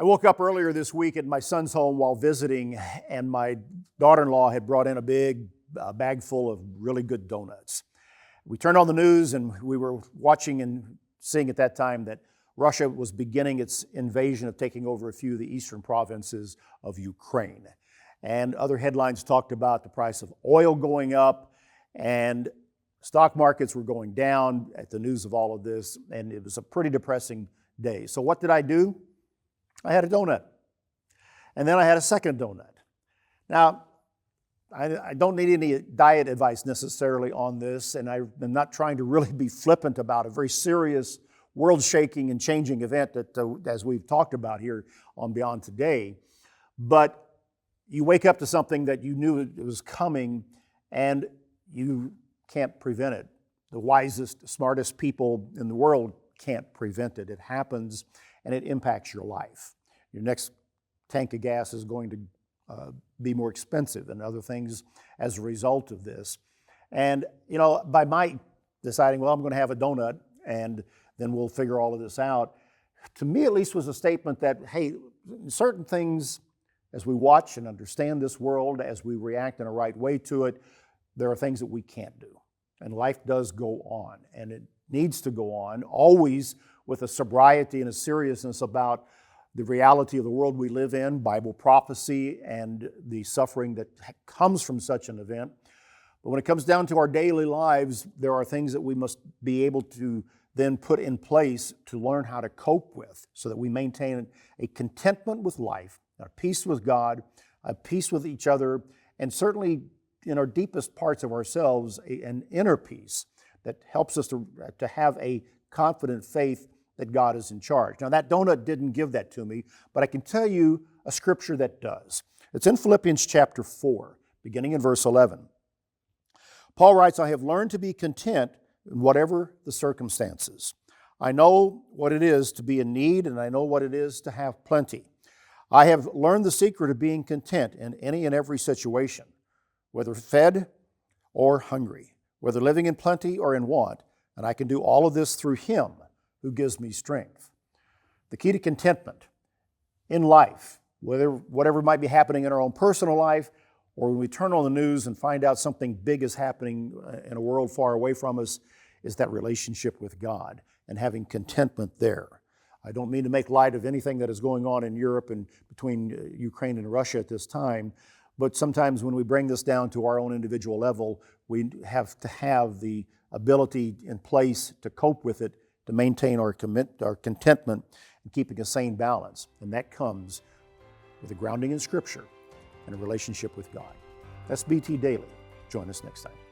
I woke up earlier this week at my son's home while visiting, and my daughter-in-law had brought in a big bag full of really good donuts. We turned on the news and we were watching and seeing at that time that Russia was beginning its invasion of taking over a few of the eastern provinces of Ukraine. And other headlines talked about the price of oil going up, and stock markets were going down at the news of all of this, and it was a pretty depressing day. So what did I do? I had a donut. And then I had a second donut. Now, I don't need any diet advice necessarily on this, and I'm not trying to really be flippant about a very serious, world-shaking and changing event that, as we've talked about here on Beyond Today. But you wake up to something that you knew it was coming, and you can't prevent it. The wisest, smartest people in the world can't prevent it. It happens, and it impacts your life. Your next tank of gas is going to be more expensive and other things as a result of this. And, by my deciding, well, I'm going to have a donut and then we'll figure all of this out, to me at least was a statement that, hey, certain things, as we watch and understand this world, as we react in a right way to it, there are things that we can't do. And life does go on, and it needs to go on, always with a sobriety and a seriousness about the reality of the world we live in, Bible prophecy, and the suffering that comes from such an event. But when it comes down to our daily lives, there are things that we must be able to then put in place to learn how to cope with so that we maintain a contentment with life, a peace with God, a peace with each other, and certainly in our deepest parts of ourselves, an inner peace that helps us to have a confident faith that God is in charge. Now, that donut didn't give that to me, but I can tell you a scripture that does. It's in Philippians chapter 4, beginning in verse 11. Paul writes, I have learned to be content in whatever the circumstances. I know what it is to be in need, and I know what it is to have plenty. I have learned the secret of being content in any and every situation, whether fed or hungry, whether living in plenty or in want, and I can do all of this through Him who gives me strength. The key to contentment in life, whatever might be happening in our own personal life, or when we turn on the news and find out something big is happening in a world far away from us, is that relationship with God and having contentment there. I don't mean to make light of anything that is going on in Europe and between Ukraine and Russia at this time, but sometimes when we bring this down to our own individual level, we have to have the ability in place to cope with it, to maintain our contentment and keeping a sane balance. And that comes with a grounding in Scripture and a relationship with God. That's BT Daily. Join us next time.